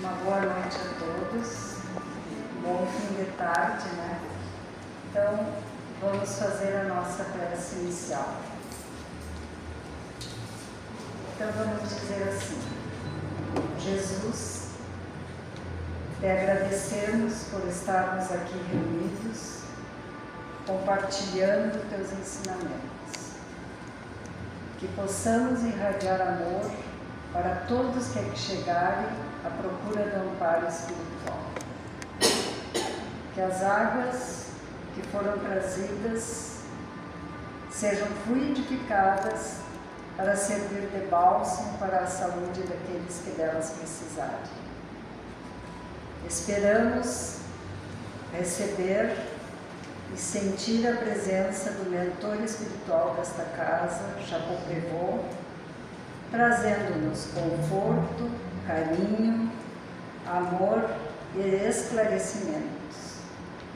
Uma boa noite a todos, bom fim de tarde, né? Então, vamos fazer a nossa prece inicial. Então, vamos dizer assim: Jesus, te agradecemos por estarmos aqui reunidos, compartilhando teus ensinamentos, que possamos irradiar amor para todos que aqui chegarem à procura do amparo espiritual. Que as águas que foram trazidas sejam fluidificadas para servir de bálsamo para a saúde daqueles que delas precisarem. Esperamos receber e sentir a presença do mentor espiritual desta casa, Chapoprevô, trazendo-nos conforto, carinho, amor e esclarecimentos,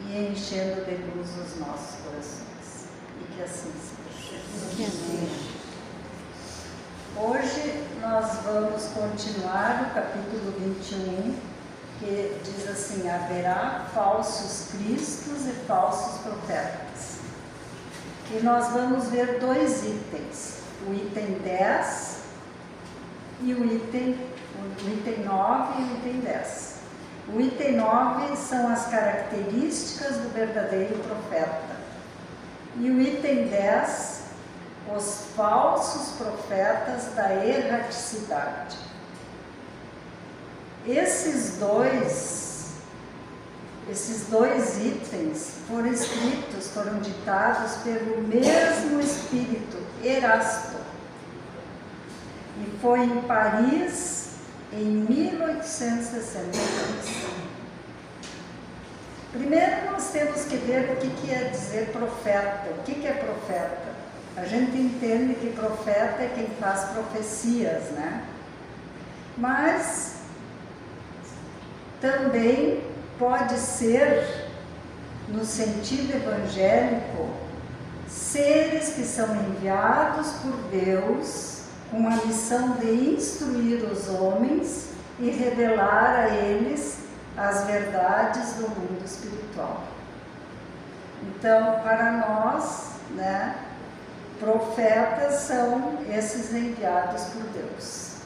e enchendo de luz os nossos corações. E que assim seja. Hoje nós vamos continuar o capítulo 21, que diz assim: haverá falsos cristos e falsos profetas. E nós vamos ver dois itens, o item 10 e o item 9 e o item 10. O item 9 são as características do verdadeiro profeta. E o item 10, os falsos profetas da erraticidade. Esses dois itens foram escritos, foram ditados pelo mesmo espírito, Erasto. E foi em Paris, em 1865. Primeiro nós temos que ver o que quer dizer profeta. O que é profeta? A gente entende que profeta é quem faz profecias, né? Mas também pode ser, no sentido evangélico, seres que são enviados por Deus com a missão de instruir os homens e revelar a eles as verdades do mundo espiritual. Então, para nós, né, profetas são esses enviados por Deus.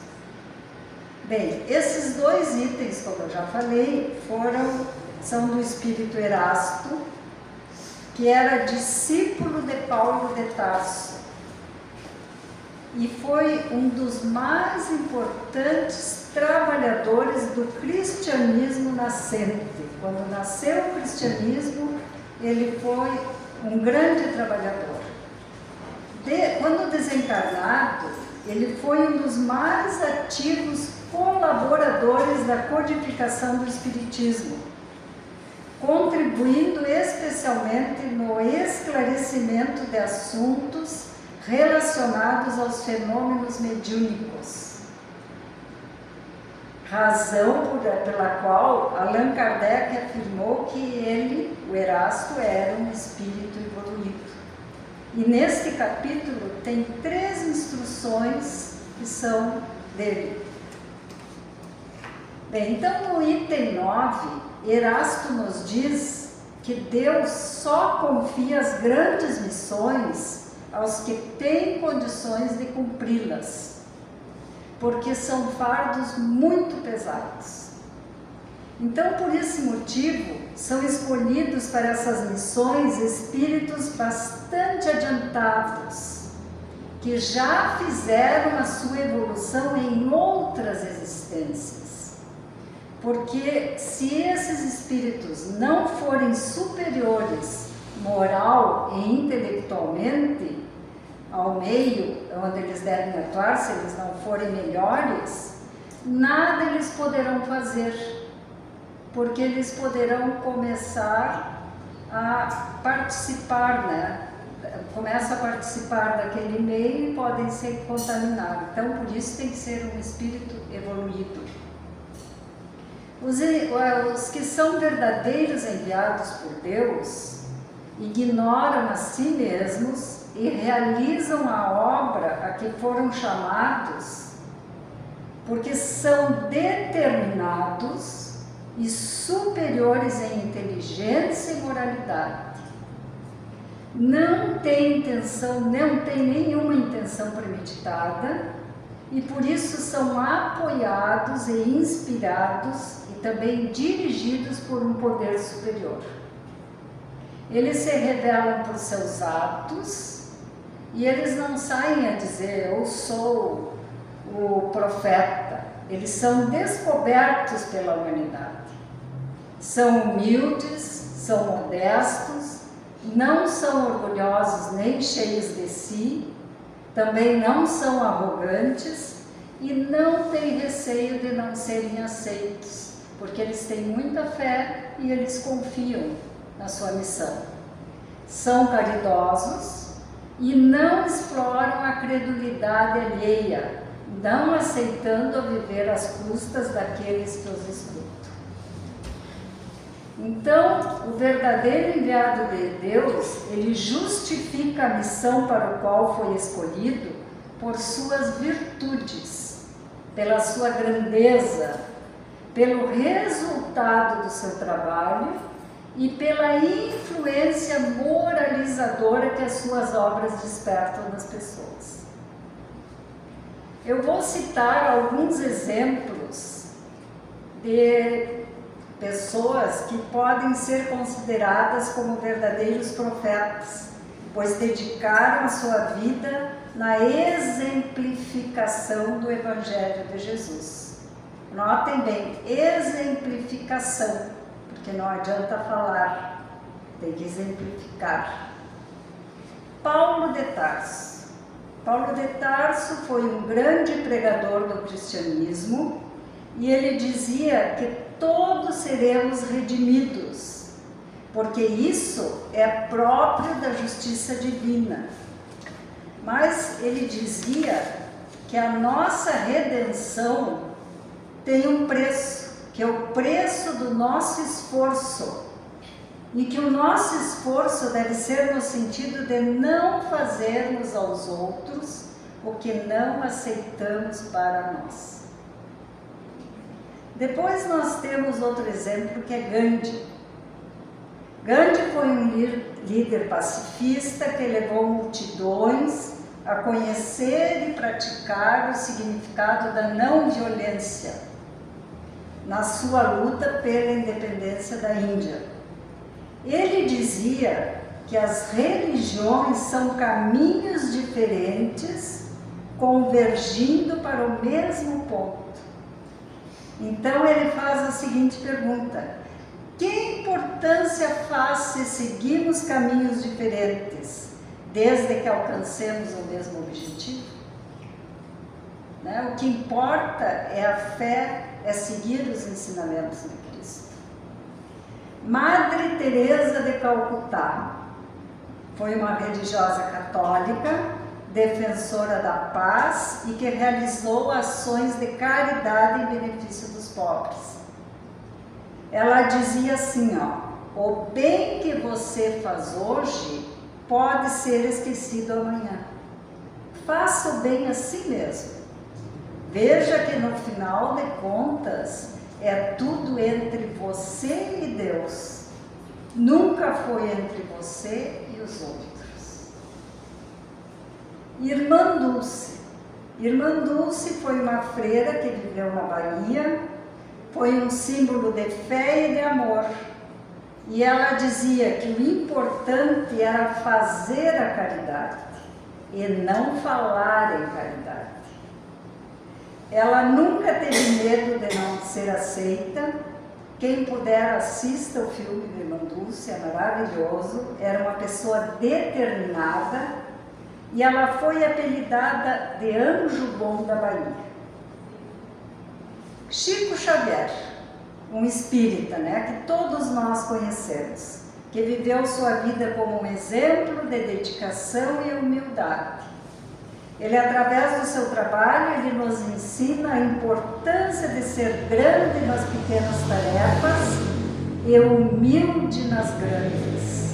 Bem, esses dois itens, como eu já falei, são do espírito Erasto, que era discípulo de Paulo de Tarso, e foi um dos mais importantes trabalhadores do cristianismo nascente. Quando nasceu o cristianismo, ele foi um grande trabalhador. Quando desencarnado, ele foi um dos mais ativos colaboradores da codificação do Espiritismo, contribuindo especialmente no esclarecimento de assuntos relacionados aos fenômenos mediúnicos, razão pela qual Allan Kardec afirmou que ele, o Erasto, era um espírito evoluído. E neste capítulo tem 3 instruções que são dele. Bem, então no item 9, Erasto nos diz que Deus só confia as grandes missões aos que têm condições de cumpri-las, porque são fardos muito pesados. Então, por esse motivo, são escolhidos para essas missões espíritos bastante adiantados, que já fizeram a sua evolução em outras existências. Porque se esses espíritos não forem superiores moral e intelectualmente ao meio onde eles devem atuar, se eles não forem melhores, nada eles poderão fazer, porque eles poderão começar a participar, né? Começam a participar daquele meio e podem ser contaminados. Então, por isso tem que ser um espírito evoluído. Os que são verdadeiros enviados por Deus ignoram a si mesmos e realizam a obra a que foram chamados, porque são determinados e superiores em inteligência e moralidade. Não tem nenhuma intenção premeditada e por isso são apoiados e inspirados e também dirigidos por um poder superior. Eles se revelam por seus atos e eles não saem a dizer eu sou o profeta. Eles são descobertos pela humanidade. São humildes, são modestos, não são orgulhosos nem cheios de si, também não são arrogantes e não têm receio de não serem aceitos, porque eles têm muita fé e eles confiam na sua missão. São caridosos e não exploram a credulidade alheia, não aceitando viver às custas daqueles que os escutam. Então, o verdadeiro enviado de Deus, ele justifica a missão para o qual foi escolhido por suas virtudes, pela sua grandeza, pelo resultado do seu trabalho e pela influência moralizadora que as suas obras despertam nas pessoas. Eu vou citar alguns exemplos de pessoas que podem ser consideradas como verdadeiros profetas, pois dedicaram a sua vida na exemplificação do Evangelho de Jesus. Notem bem, exemplificação, porque não adianta falar, tem que exemplificar. Paulo de Tarso. Paulo de Tarso foi um grande pregador do cristianismo e ele dizia que todos seremos redimidos, porque isso é próprio da justiça divina. Mas ele dizia que a nossa redenção tem um preço, que é o preço do nosso esforço, e que o nosso esforço deve ser no sentido de não fazermos aos outros o que não aceitamos para nós. Depois nós temos outro exemplo que é Gandhi. Gandhi foi um líder pacifista que levou multidões a conhecer e praticar o significado da não violência na sua luta pela independência da Índia. Ele dizia que as religiões são caminhos diferentes convergindo para o mesmo ponto. Então ele faz a seguinte pergunta: que importância faz se seguimos caminhos diferentes, desde que alcancemos o mesmo objetivo? Né? O que importa é a fé, é seguir os ensinamentos de Cristo. Madre Teresa de Calcutá foi uma religiosa católica, defensora da paz e que realizou ações de caridade em benefício dos pobres. Ela dizia assim, o bem que você faz hoje pode ser esquecido amanhã. Faça o bem a si mesmo. Veja que no final de contas é tudo entre você e Deus. Nunca foi entre você e os outros. Irmã Dulce. Irmã Dulce foi uma freira que viveu na Bahia, foi um símbolo de fé e de amor. E ela dizia que o importante era fazer a caridade e não falar em caridade. Ela nunca teve medo de não ser aceita. Quem puder, assista o filme de Irmã Dulce, é maravilhoso. Era uma pessoa determinada e ela foi apelidada de Anjo Bom da Bahia. Chico Xavier, um espírita, que todos nós conhecemos, que viveu sua vida como um exemplo de dedicação e humildade. Ele, através do seu trabalho, ele nos ensina a importância de ser grande nas pequenas tarefas e humilde nas grandes.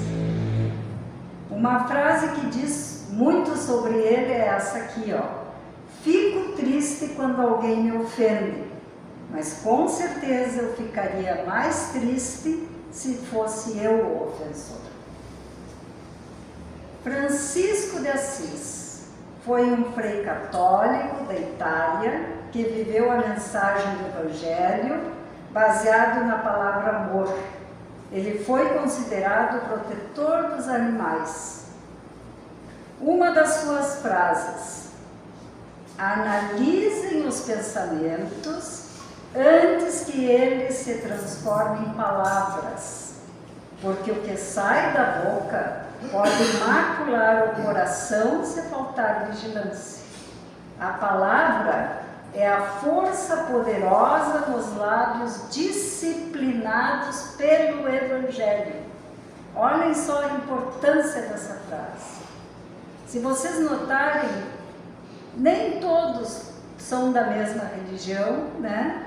Uma frase que diz muito sobre ele é essa aqui, Fico triste quando alguém me ofende, mas com certeza eu ficaria mais triste se fosse eu o ofensor. Francisco de Assis foi um frei católico da Itália que viveu a mensagem do Evangelho baseado na palavra amor. Ele foi considerado protetor dos animais. Uma das suas frases: analisem os pensamentos antes que eles se transformem em palavras, porque o que sai da boca pode macular o coração se faltar vigilância. A palavra é a força poderosa nos lábios disciplinados pelo Evangelho. Olhem só a importância dessa frase. Se vocês notarem, nem todos são da mesma religião, né?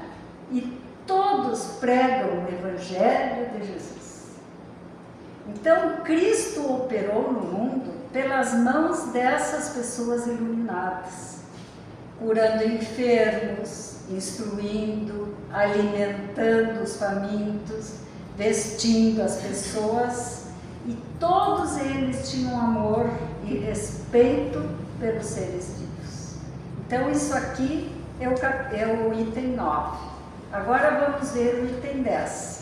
E todos pregam o Evangelho de Jesus. Então, Cristo operou no mundo pelas mãos dessas pessoas iluminadas, curando enfermos, instruindo, alimentando os famintos, vestindo as pessoas, e todos eles tinham amor e respeito pelos seres vivos. Então, isso aqui é o item 9. Agora vamos ver o item 10.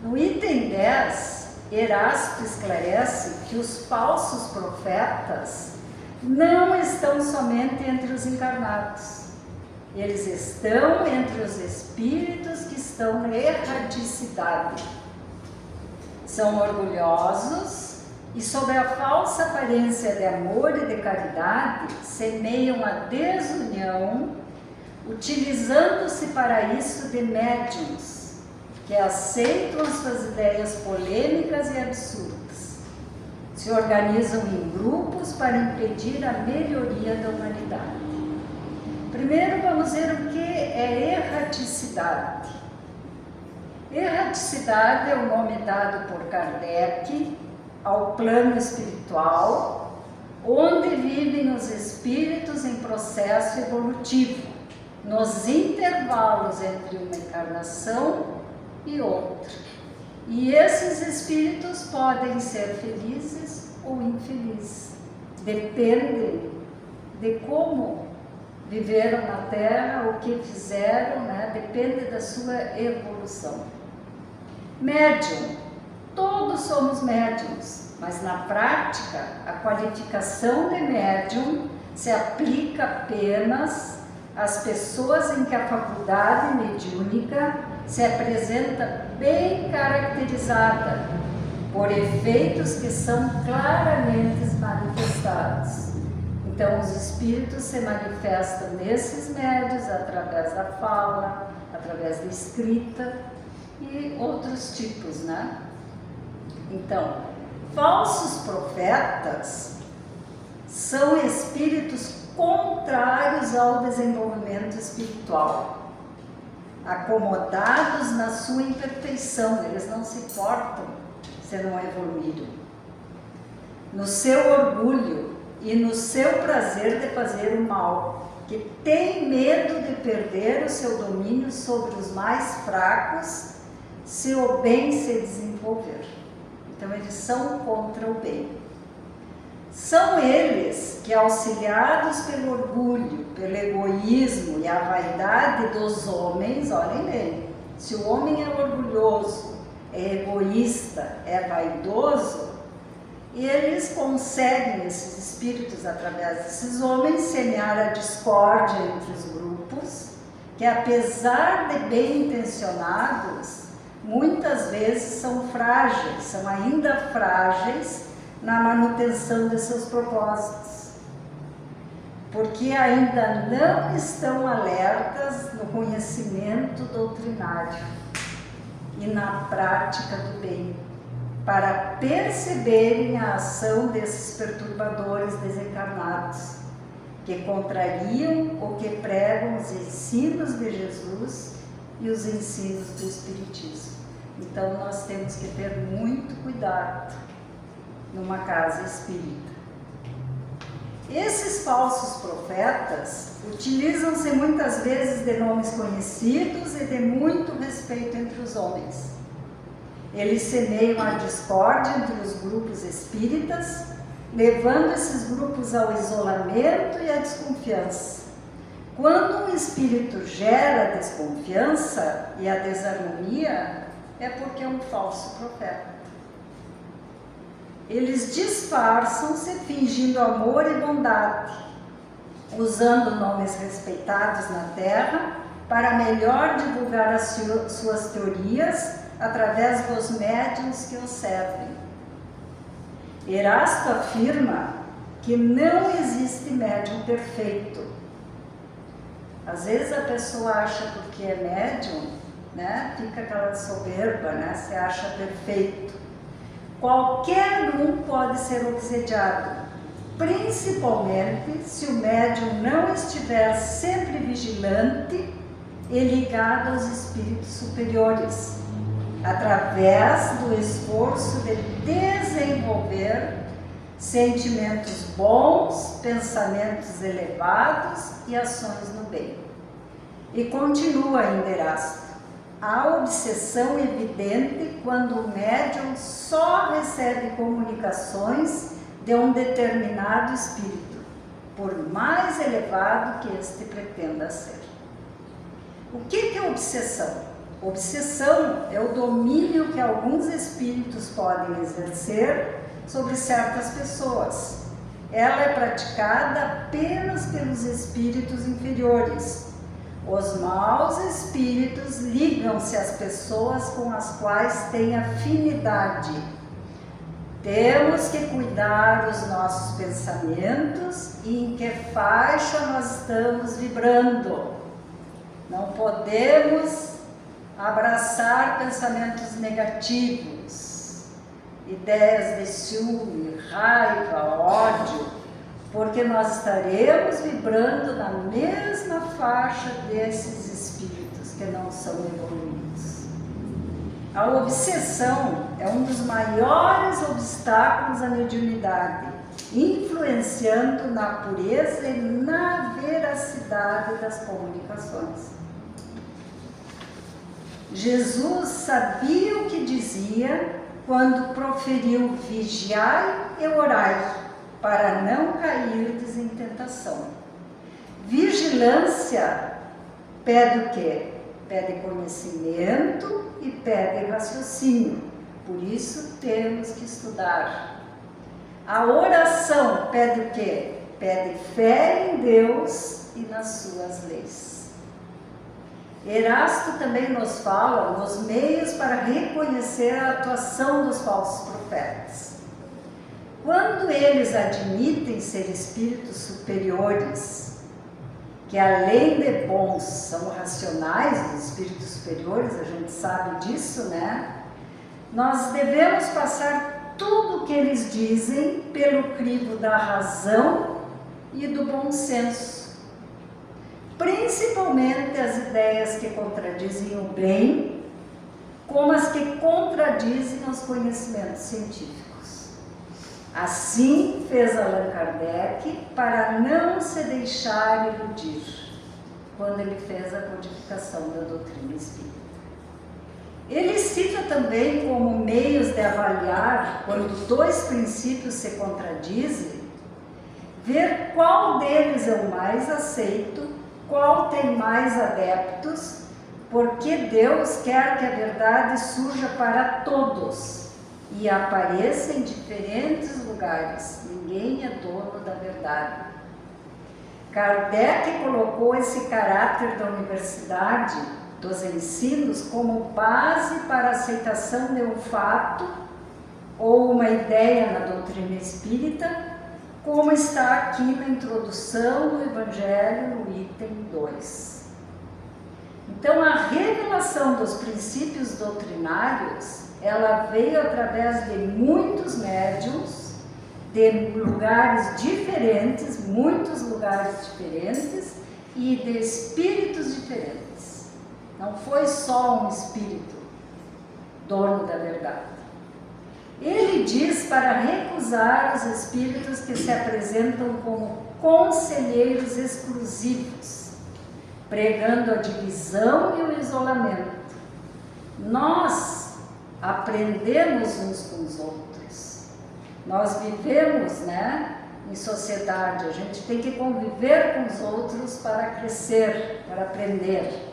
No item 10, Erasto esclarece que os falsos profetas não estão somente entre os encarnados. Eles estão entre os espíritos que estão na erradicidade. São orgulhosos e, sob a falsa aparência de amor e de caridade, semeiam a desunião, utilizando-se para isso de médiuns que aceitam as suas ideias polêmicas e absurdas. Se organizam em grupos para impedir a melhoria da humanidade. Primeiro vamos ver o que é erraticidade. Erraticidade é o nome dado por Kardec ao plano espiritual, onde vivem os espíritos em processo evolutivo, nos intervalos entre uma encarnação e outra. E esses espíritos podem ser felizes ou infelizes. Depende de como viveram na Terra, o que fizeram, né? Depende da sua evolução. Médium. Todos somos médiums, mas na prática a qualificação de médium se aplica apenas às pessoas em que a faculdade mediúnica se apresenta bem caracterizada por efeitos que são claramente manifestados. Então, os espíritos se manifestam nesses médios através da fala, através da escrita e outros tipos, né? Então, falsos profetas são espíritos contrários ao desenvolvimento espiritual, acomodados na sua imperfeição. Eles não se portam se não evoluíram, no seu orgulho e no seu prazer de fazer o mal, que tem medo de perder o seu domínio sobre os mais fracos se o bem se desenvolver. Então eles são contra o bem. São eles que, auxiliados pelo orgulho, pelo egoísmo e a vaidade dos homens, olhem bem, se o homem é orgulhoso, é egoísta, é vaidoso, eles conseguem, esses espíritos, através desses homens, semear a discórdia entre os grupos, que apesar de bem intencionados, muitas vezes são frágeis, são ainda frágeis na manutenção de seus propósitos, porque ainda não estão alertas no conhecimento doutrinário e na prática do bem, para perceberem a ação desses perturbadores desencarnados, que contrariam ou que pregam os ensinos de Jesus e os ensinos do Espiritismo. Então nós temos que ter muito cuidado numa casa espírita. Esses falsos profetas utilizam-se muitas vezes de nomes conhecidos e de muito respeito entre os homens. Eles semeiam a discórdia entre os grupos espíritas, levando esses grupos ao isolamento e à desconfiança. Quando um espírito gera desconfiança e a desarmonia, é porque é um falso profeta. Eles disfarçam-se fingindo amor e bondade, usando nomes respeitados na Terra para melhor divulgar as suas teorias através dos médiuns que os servem. Erasto afirma que não existe médium perfeito. Às vezes a pessoa acha porque é médium, né, fica aquela soberba, né, se acha perfeito. Qualquer um pode ser obsediado, principalmente se o médium não estiver sempre vigilante e ligado aos espíritos superiores, através do esforço de desenvolver sentimentos bons, pensamentos elevados e ações no bem. E continua ainda Erasto: há obsessão evidente quando o médium só recebe comunicações de um determinado espírito, por mais elevado que este pretenda ser. O que é obsessão? Obsessão é o domínio que alguns espíritos podem exercer sobre certas pessoas. Ela é praticada apenas pelos espíritos inferiores. Os maus espíritos ligam-se às pessoas com as quais têm afinidade. Temos que cuidar dos nossos pensamentos e em que faixa nós estamos vibrando. Não podemos abraçar pensamentos negativos, ideias de ciúme, raiva, ódio, porque nós estaremos vibrando na mesma faixa desses espíritos que não são evoluídos. A obsessão é um dos maiores obstáculos à mediunidade, influenciando na pureza e na veracidade das comunicações. Jesus sabia o que dizia quando proferiu: vigiai e orai, para não cairdes em tentação. Vigilância pede o quê? Pede conhecimento e pede raciocínio. Por isso temos que estudar. A oração pede o quê? Pede fé em Deus e nas suas leis. Erasto também nos fala nos meios para reconhecer a atuação dos falsos profetas. Quando eles admitem ser espíritos superiores, que além de bons são racionais, os espíritos superiores, a gente sabe disso, né? Nós devemos passar tudo o que eles dizem pelo crivo da razão e do bom senso. Principalmente as ideias que contradizem o bem, como as que contradizem os conhecimentos científicos. Assim fez Allan Kardec para não se deixar iludir, quando ele fez a codificação da doutrina espírita. Ele cita também como meios de avaliar quando dois princípios se contradizem, ver qual deles é o mais aceito, qual tem mais adeptos, porque Deus quer que a verdade surja para todos e apareça em diferentes lugares. Ninguém é dono da verdade. Kardec colocou esse caráter da universidade, dos ensinos, como base para a aceitação de um fato ou uma ideia na doutrina espírita, como está aqui na introdução do Evangelho, no item 2. Então, a revelação dos princípios doutrinários, ela veio através de muitos médiuns, de lugares diferentes, muitos lugares diferentes, e de espíritos diferentes. Não foi só um espírito dono da verdade. Ele diz para recusar os espíritos que se apresentam como conselheiros exclusivos, pregando a divisão e o isolamento. Nós aprendemos uns com os outros. Nós vivemos, em sociedade. A gente tem que conviver com os outros para crescer, para aprender.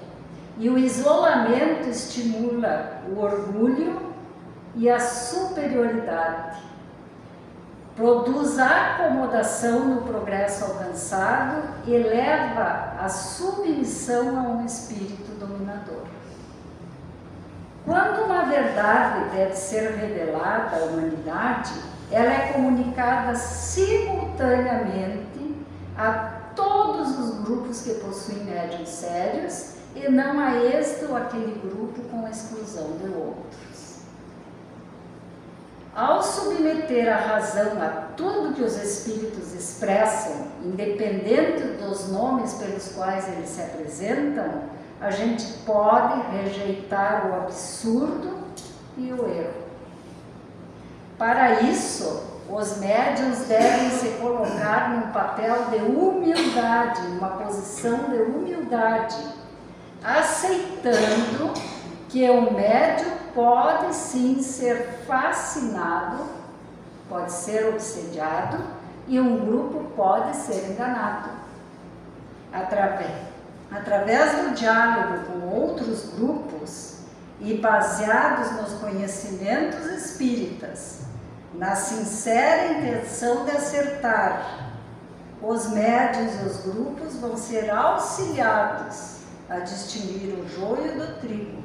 E o isolamento estimula o orgulho e a superioridade. Produz acomodação no progresso alcançado e leva à submissão a um espírito dominador. Quando uma verdade deve ser revelada à humanidade, ela é comunicada simultaneamente a todos os grupos que possuem médiuns sérios e não a este ou aquele grupo com exclusão de outros. Ao submeter a razão a tudo que os espíritos expressam, independente dos nomes pelos quais eles se apresentam, a gente pode rejeitar o absurdo e o erro. Para isso, os médiuns devem se colocar num papel de humildade, numa posição de humildade, aceitando que o médium pode sim ser fascinado, pode ser obsediado e um grupo pode ser enganado. Através do diálogo com outros grupos e baseados nos conhecimentos espíritas, na sincera intenção de acertar, os médiuns e os grupos vão ser auxiliados a distinguir o joio do trigo.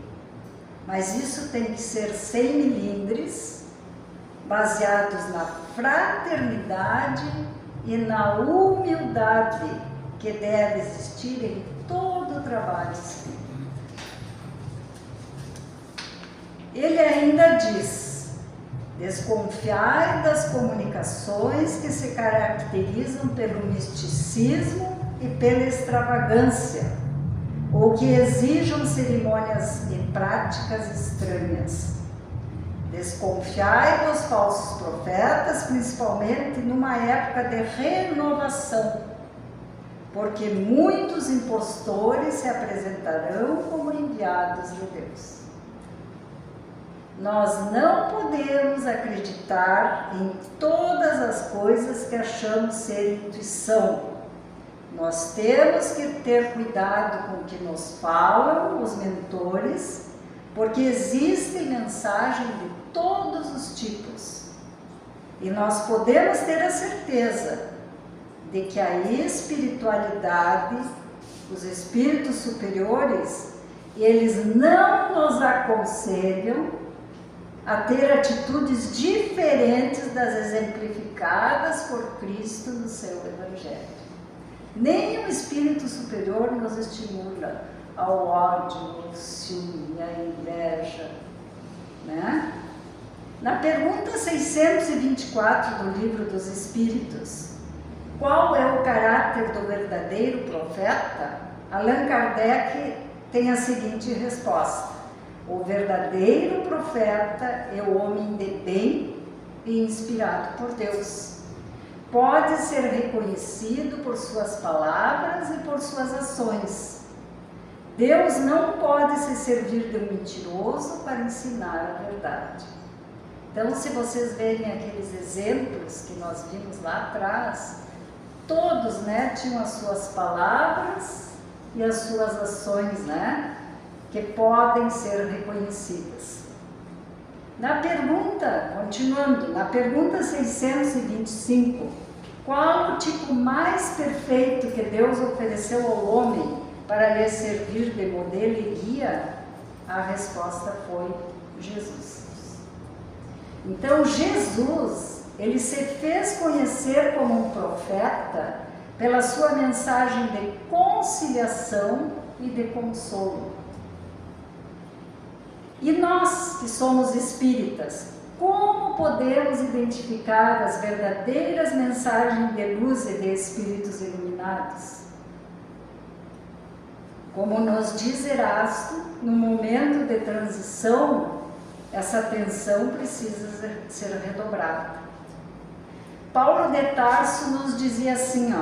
Mas isso tem que ser sem melindres, baseados na fraternidade e na humildade que deve existir em todo o trabalho espírita. Ele ainda diz: desconfiai das comunicações que se caracterizam pelo misticismo e pela extravagância, ou que exijam cerimônias e práticas estranhas. Desconfiai dos falsos profetas, principalmente numa época de renovação, porque muitos impostores se apresentarão como enviados de Deus. Nós não podemos acreditar em todas as coisas que achamos ser intuição. Nós temos que ter cuidado com o que nos falam os mentores, porque existe mensagem de todos os tipos. E nós podemos ter a certeza de que a espiritualidade, os espíritos superiores, eles não nos aconselham a ter atitudes diferentes das exemplificadas por Cristo no seu Evangelho. Nem o espírito superior nos estimula ao ódio, ao ciúme, à inveja, Na pergunta 624 do Livro dos Espíritos, qual é o caráter do verdadeiro profeta? Allan Kardec tem a seguinte resposta: o verdadeiro profeta é o homem de bem e inspirado por Deus. Pode ser reconhecido por suas palavras e por suas ações. Deus não pode se servir de um mentiroso para ensinar a verdade. Então, se vocês verem aqueles exemplos que nós vimos lá atrás, todos, tinham as suas palavras e as suas ações, que podem ser reconhecidas. Na pergunta, continuando, na pergunta 625, qual o tipo mais perfeito que Deus ofereceu ao homem para lhe servir de modelo e guia? A resposta foi Jesus. Então Jesus, ele se fez conhecer como um profeta pela sua mensagem de conciliação e de consolo. E nós, que somos espíritas, como podemos identificar as verdadeiras mensagens de luz e de espíritos iluminados? Como nos diz Erasto, no momento de transição, essa atenção precisa ser redobrada. Paulo de Tarso nos dizia assim,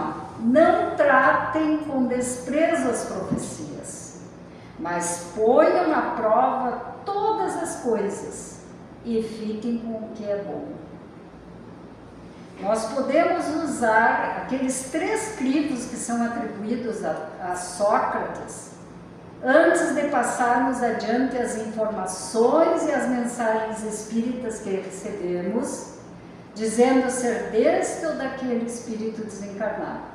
não tratem com desprezo as profecias, mas ponham à prova todas as coisas e fiquem com o que é bom. Nós podemos usar aqueles 3 crivos que são atribuídos a Sócrates antes de passarmos adiante as informações e as mensagens espíritas que recebemos, dizendo ser deste ou daquele espírito desencarnado.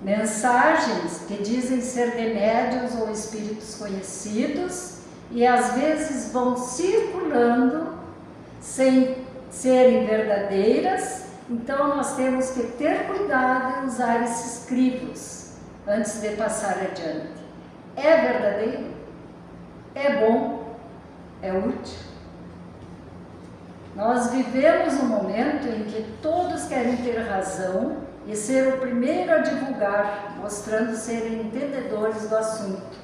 Mensagens que dizem ser de médiuns ou espíritos conhecidos e às vezes vão circulando sem serem verdadeiras, então nós temos que ter cuidado em usar esses crivos antes de passar adiante. É verdadeiro? É bom? É útil? Nós vivemos um momento em que todos querem ter razão e ser o primeiro a divulgar, mostrando serem entendedores do assunto,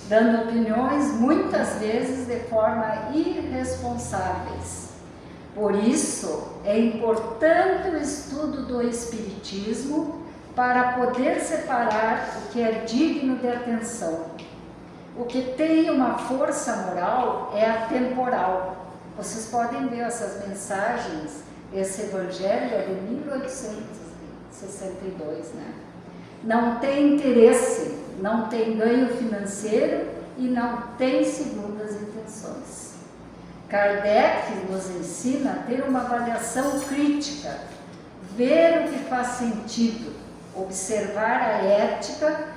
dando opiniões muitas vezes de forma irresponsáveis. Por isso, é importante o estudo do Espiritismo para poder separar o que é digno de atenção. O que tem uma força moral é atemporal. Vocês podem ver essas mensagens, esse evangelho é de 1862, né? Não tem interesse, não tem ganho financeiro e não tem segundas intenções. Kardec nos ensina a ter uma avaliação crítica, ver o que faz sentido, observar a ética,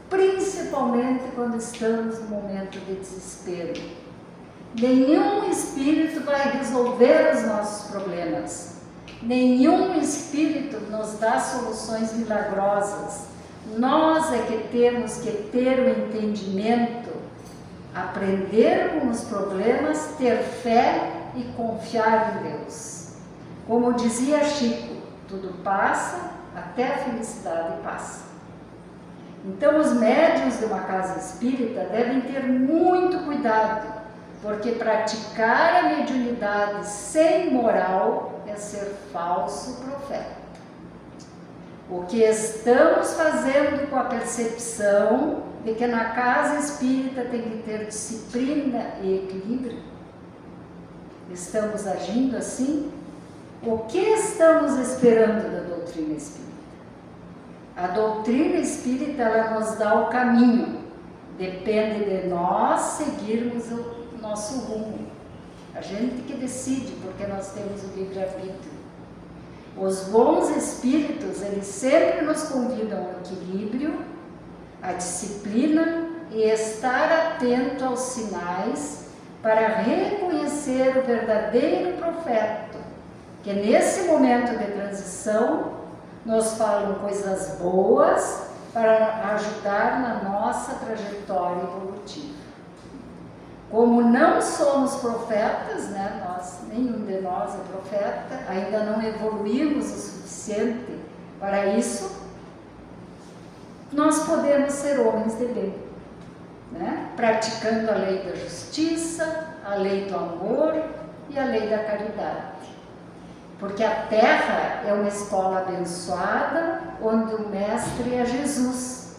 principalmente quando estamos no momento de desespero. Nenhum espírito vai resolver os nossos problemas. Nenhum espírito nos dá soluções milagrosas. Nós é que temos que ter o entendimento, aprender com os problemas, ter fé e confiar em Deus. Como dizia Chico, tudo passa, até a felicidade passa. Então os médiuns de uma casa espírita devem ter muito cuidado, porque praticar a mediunidade sem moral é ser falso profeta. O que estamos fazendo com a percepção de que na casa espírita tem que ter disciplina e equilíbrio? Estamos agindo assim? O que estamos esperando da doutrina espírita? A doutrina espírita, ela nos dá o caminho. Depende de nós seguirmos o nosso rumo. A gente que decide, porque nós temos o livre-arbítrio. Os bons espíritos, eles sempre nos convidam ao equilíbrio, à disciplina e estar atento aos sinais para reconhecer o verdadeiro profeta, que nesse momento de transição nos falam coisas boas para ajudar na nossa trajetória evolutiva. Como não somos profetas, né, nenhum de nós é profeta, ainda não evoluímos o suficiente para isso, nós podemos ser homens de bem, né, praticando a lei da justiça, a lei do amor e a lei da caridade. Porque a Terra é uma escola abençoada, onde o mestre é Jesus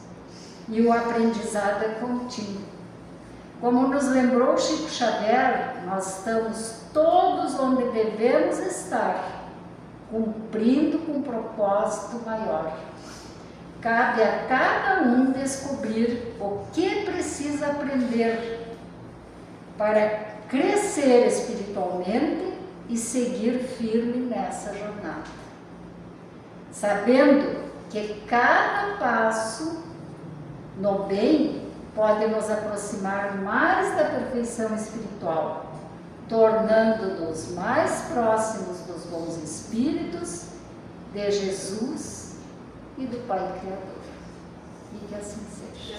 e o aprendizado é contínuo. Como nos lembrou Chico Xavier, nós estamos todos onde devemos estar, cumprindo com um propósito maior. Cabe a cada um descobrir o que precisa aprender para crescer espiritualmente e seguir firme nessa jornada. Sabendo que cada passo no bem pode nos aproximar mais da perfeição espiritual, tornando-nos mais próximos dos bons espíritos, de Jesus e do Pai Criador. E que assim seja.